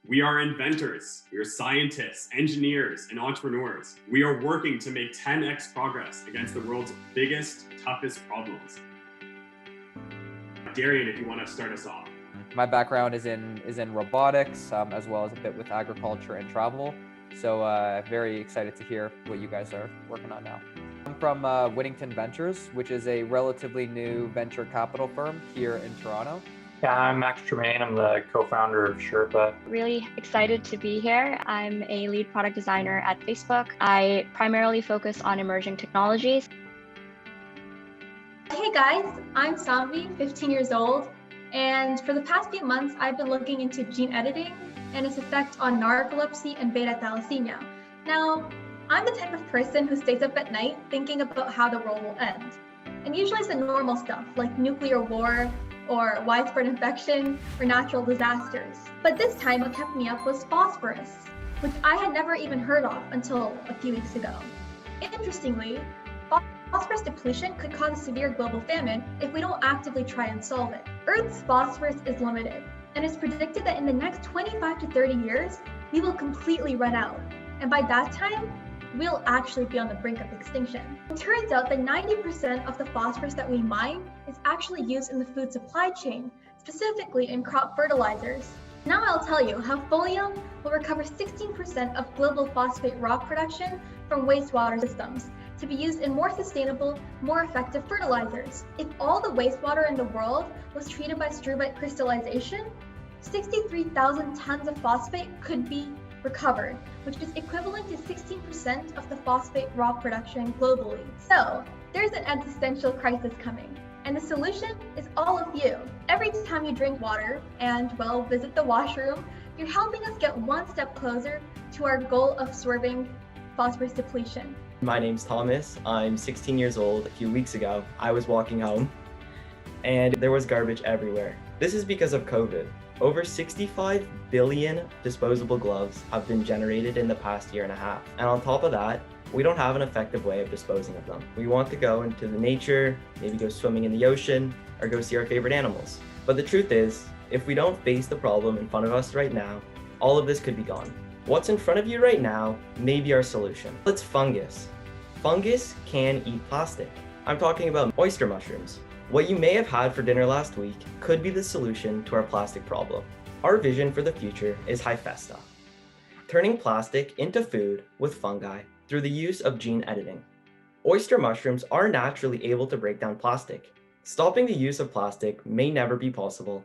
We are inventors, we are scientists, engineers, and entrepreneurs. We are working to make 10x progress against the world's biggest, toughest problems. Darian, if you want to start us off. My background is in robotics, as well as a bit with agriculture and travel. So very excited to hear what you guys are working on now. I'm from Whittington Ventures, which is a relatively new venture capital firm here in Toronto. Yeah, I'm Max Tremaine. I'm the co-founder of Sherpa. Really excited to be here. I'm a lead product designer at Facebook. I primarily focus on emerging technologies. Hey guys, I'm Samvi, 15 years old, and for the past few months, I've been looking into gene editing and its effect on narcolepsy and beta thalassemia. Now, I'm the type of person who stays up at night thinking about how the world will end. And usually it's the normal stuff like nuclear war or widespread infection or natural disasters. But this time what kept me up was phosphorus, which I had never even heard of until a few weeks ago. Interestingly, phosphorus depletion could cause a severe global famine if we don't actively try and solve it. Earth's phosphorus is limited, and it's predicted that in the next 25 to 30 years, we will completely run out. And by that time, we'll actually be on the brink of extinction. It turns out that 90% of the phosphorus that we mine is actually used in the food supply chain, specifically in crop fertilizers. Now I'll tell you how Folium will recover 16% of global phosphate rock production from wastewater systems to be used in more sustainable, more effective fertilizers. If all the wastewater in the world was treated by struvite crystallization, 63,000 tons of phosphate could be recovered, which is equivalent to 16% of the phosphate rock production globally. So there's an existential crisis coming, and the solution is all of you. Every time you drink water and, well, visit the washroom, you're helping us get one step closer to our goal of swerving phosphorus depletion. My name's Thomas. I'm 16 years old. A few weeks ago, I was walking home and there was garbage everywhere. This is because of COVID. Over 65 billion disposable gloves have been generated in the past year and a half. And on top of that, we don't have an effective way of disposing of them. We want to go into the nature, maybe go swimming in the ocean, or go see our favorite animals. But the truth is, if we don't face the problem in front of us right now, all of this could be gone. What's in front of you right now may be our solution. It's fungus. Fungus can eat plastic. I'm talking about oyster mushrooms. What you may have had for dinner last week could be the solution to our plastic problem. Our vision for the future is Hyphesta, turning plastic into food with fungi through the use of gene editing. Oyster mushrooms are naturally able to break down plastic. Stopping the use of plastic may never be possible,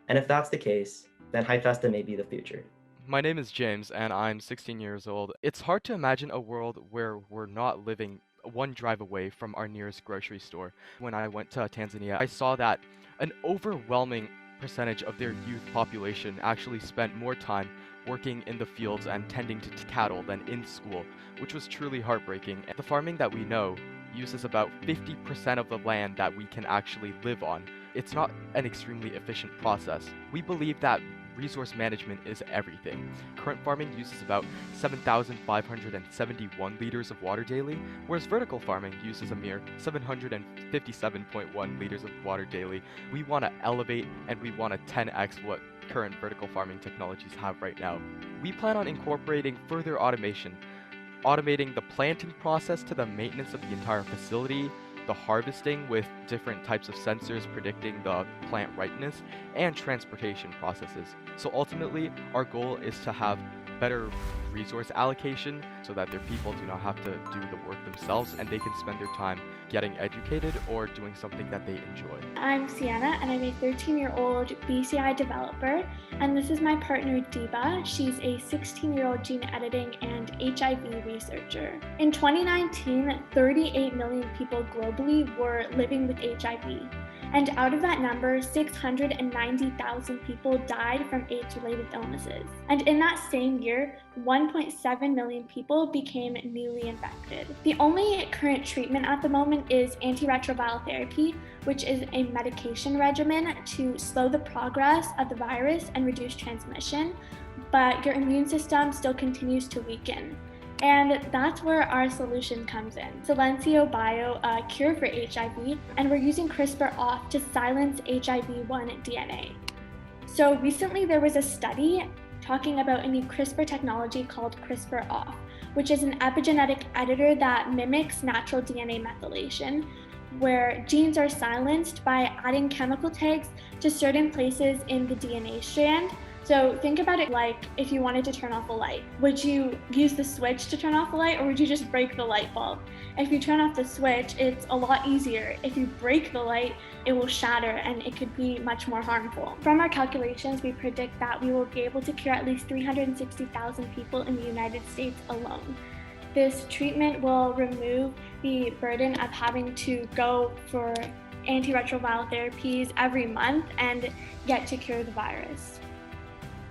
and if that's the case, then Hyphesta may be the future. My name is James, and I'm 16 years old. It's hard to imagine a world where we're not living one drive away from our nearest grocery store. When I went to Tanzania, I saw that an overwhelming percentage of their youth population actually spent more time working in the fields and tending to cattle than in school, which was truly heartbreaking. The farming that we know uses about 50% of the land that we can actually live on. It's not an extremely efficient process. We believe that resource management is everything. Current farming uses about 7,571 liters of water daily, whereas vertical farming uses a mere 757.1 liters of water daily. We want to elevate and we want to 10x what current vertical farming technologies have right now. We plan on incorporating further automation, automating the planting process to the maintenance of the entire facility, the harvesting with different types of sensors predicting the plant ripeness, and transportation processes. So ultimately, our goal is to have better resource allocation so that their people do not have to do the work themselves and they can spend their time getting educated or doing something that they enjoy. I'm Sienna and I'm a 13-year-old BCI developer, and this is my partner Diba. She's a 16-year-old gene editing and HIV researcher. In 2019, 38 million people globally were living with HIV. And out of that number, 690,000 people died from AIDS-related illnesses. And in that same year, 1.7 million people became newly infected. The only current treatment at the moment is antiretroviral therapy, which is a medication regimen to slow the progress of the virus and reduce transmission, but your immune system still continues to weaken. And that's where our solution comes in. Silencio Bio, a cure for HIV, and we're using CRISPR-off to silence HIV-1 DNA. So recently there was a study talking about a new CRISPR technology called CRISPR-off, which is an epigenetic editor that mimics natural DNA methylation, where genes are silenced by adding chemical tags to certain places in the DNA strand. So think about it like if you wanted to turn off a light. Would you use the switch to turn off the light, or would you just break the light bulb? If you turn off the switch, it's a lot easier. If you break the light, it will shatter and it could be much more harmful. From our calculations, we predict that we will be able to cure at least 360,000 people in the United States alone. This treatment will remove the burden of having to go for antiretroviral therapies every month and get to cure the virus.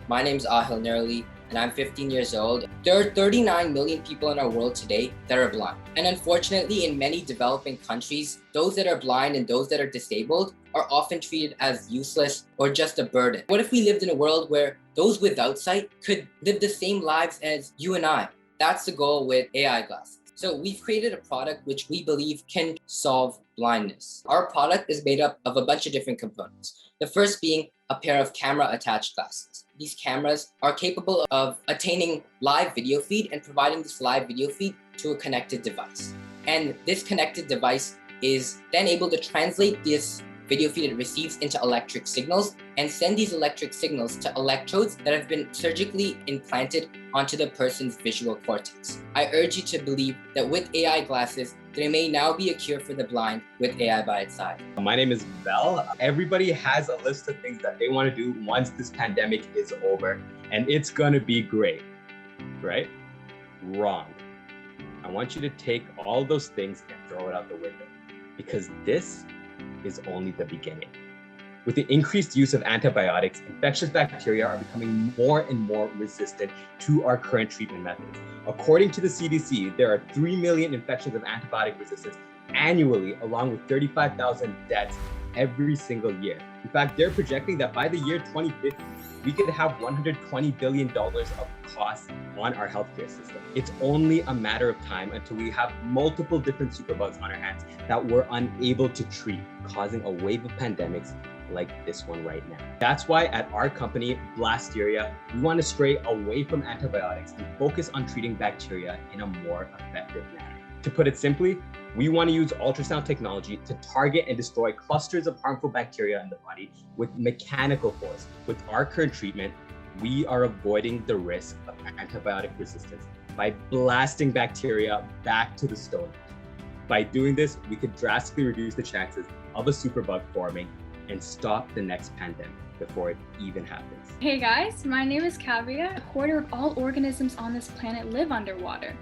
My name is Ahil Nerali, and I'm 15 years old. There are 39 million people in our world today that are blind. And unfortunately, in many developing countries, those that are blind and those that are disabled are often treated as useless or just a burden. What if we lived in a world where those without sight could live the same lives as you and I? That's the goal with AI glasses. So we've created a product which we believe can solve blindness. Our product is made up of a bunch of different components. The first being a pair of camera-attached glasses. These cameras are capable of attaining live video feed and providing this live video feed to a connected device. And this connected device is then able to translate this video feed it receives into electric signals and send these electric signals to electrodes that have been surgically implanted onto the person's visual cortex. I urge you to believe that with AI glasses, there may now be a cure for the blind with AI by its side. My name is Vel. Everybody has a list of things that they want to do once this pandemic is over, and it's going to be great, right? Wrong. I want you to take all those things and throw it out the window, because this is only the beginning. With the increased use of antibiotics, infectious bacteria are becoming more and more resistant to our current treatment methods. According to the CDC, there are 3 million infections of antibiotic resistance annually, along with 35,000 deaths every single year. In fact, they're projecting that by the year 2050, we could have $120 billion of costs on our healthcare system. It's only a matter of time until we have multiple different superbugs on our hands that we're unable to treat, causing a wave of pandemics like this one right now. That's why at our company, Blasteria, we want to stray away from antibiotics and focus on treating bacteria in a more effective manner. To put it simply, we want to use ultrasound technology to target and destroy clusters of harmful bacteria in the body with mechanical force. With our current treatment, we are avoiding the risk of antibiotic resistance by blasting bacteria back to the stone. By doing this, we could drastically reduce the chances of a superbug forming and stop the next pandemic before it even happens. Hey guys, my name is Kavya. A quarter of all organisms on this planet live underwater.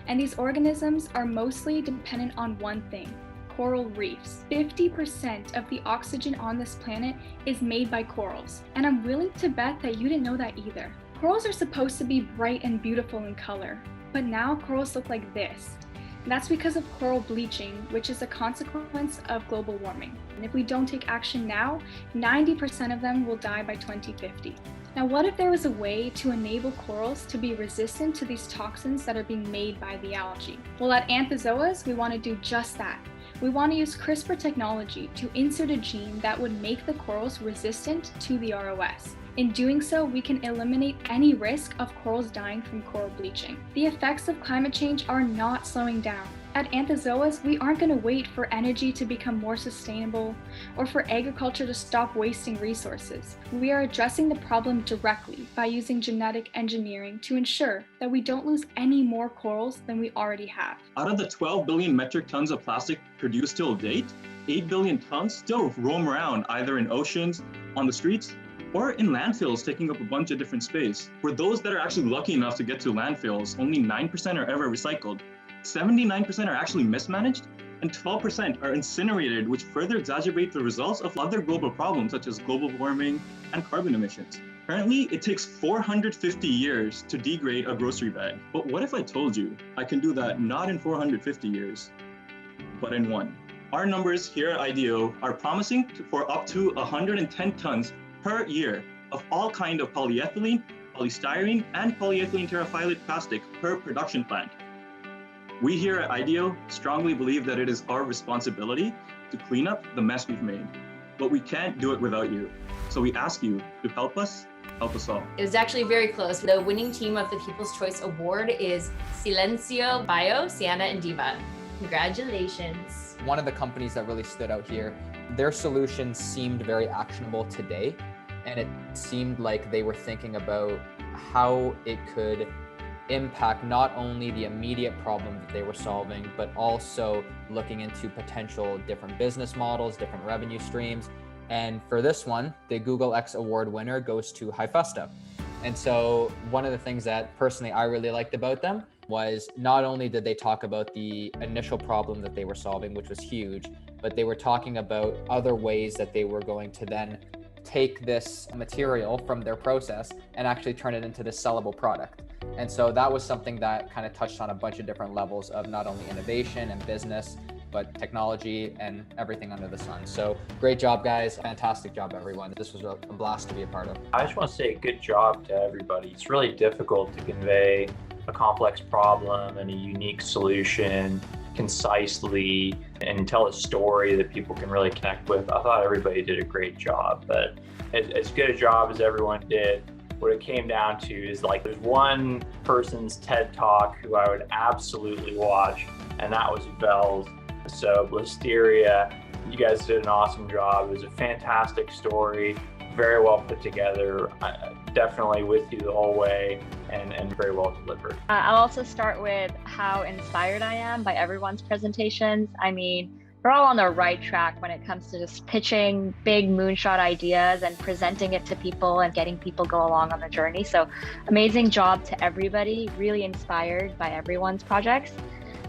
And these organisms are mostly dependent on one thing, coral reefs. 50% of the oxygen on this planet is made by corals. And I'm willing to bet that you didn't know that either. Corals are supposed to be bright and beautiful in color, but now corals look like this. And that's because of coral bleaching, which is a consequence of global warming. And if we don't take action now, 90% of them will die by 2050. Now, what if there was a way to enable corals to be resistant to these toxins that are being made by the algae? Well, at Anthozoas, we want to do just that. We want to use CRISPR technology to insert a gene that would make the corals resistant to the ROS. In doing so, we can eliminate any risk of corals dying from coral bleaching. The effects of climate change are not slowing down. At Anthozoas, we aren't going to wait for energy to become more sustainable or for agriculture to stop wasting resources. We are addressing the problem directly by using genetic engineering to ensure that we don't lose any more corals than we already have. Out of the 12 billion metric tons of plastic produced till date, 8 billion tons still roam around either in oceans, on the streets, or in landfills, taking up a bunch of different space. For those that are actually lucky enough to get to landfills, only 9% are ever recycled. 79% are actually mismanaged, and 12% are incinerated, which further exacerbate the results of other global problems such as global warming and carbon emissions. Currently, it takes 450 years to degrade a grocery bag. But what if I told you I can do that not in 450 years, but in one? Our numbers here at IDEO are promising for up to 110 tons per year of all kind of polyethylene, polystyrene, and polyethylene terephthalate plastic per production plant. We here at IDEO strongly believe that it is our responsibility to clean up the mess we've made, but we can't do it without you. So we ask you to help us help us all. It was actually very close. The winning team of the People's Choice Award is Silencio Bio, Sienna, and Diva. Congratulations. One of the companies that really stood out here, their solution seemed very actionable today, and it seemed like they were thinking about how it could impact not only the immediate problem that they were solving, but also looking into potential different business models, different revenue streams. And for this one, the Google X Award winner goes to Hyfesta. And so one of the things that personally I really liked about them was not only did they talk about the initial problem that they were solving, which was huge, but they were talking about other ways that they were going to then take this material from their process and actually turn it into this sellable product. And so that was something that kind of touched on a bunch of different levels of not only innovation and business, but technology and everything under the sun. So great job, guys. Fantastic job, everyone. This was a blast to be a part of. I just want to say good job to everybody. It's really difficult to convey a complex problem and a unique solution concisely and tell a story that people can really connect with. I thought everybody did a great job, but as good a job as everyone did, what it came down to is like there's one person's TED Talk who I would absolutely watch, and that was Vel's. So Listeria, you guys did an awesome job. It was a fantastic story, very well put together, definitely with you the whole way, and very well delivered. I'll also start with how inspired I am by everyone's presentations. I mean, we're all on the right track when it comes to just pitching big moonshot ideas and presenting it to people and getting people go along on the journey. So amazing job to everybody, really inspired by everyone's projects.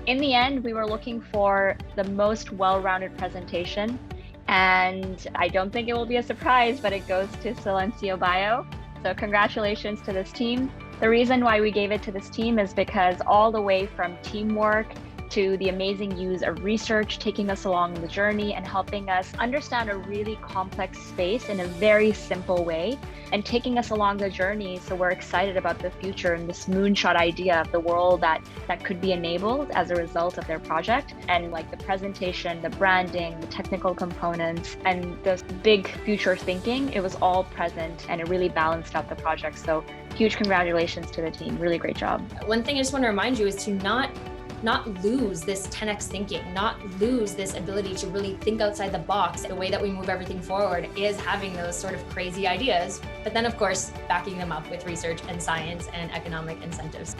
In the end, we were looking for the most well-rounded presentation, and I don't think it will be a surprise, but it goes to Silencio Bio. So congratulations to this team. The reason why we gave it to this team is because all the way from teamwork to the amazing use of research, taking us along the journey and helping us understand a really complex space in a very simple way and taking us along the journey. So we're excited about the future and this moonshot idea of the world that could be enabled as a result of their project. And like the presentation, the branding, the technical components, and the big future thinking, it was all present and it really balanced out the project. So huge congratulations to the team. Really great job. One thing I just want to remind you is to not lose this 10x thinking, not lose this ability to really think outside the box. The way that we move everything forward is having those sort of crazy ideas, but then of course, backing them up with research and science and economic incentives.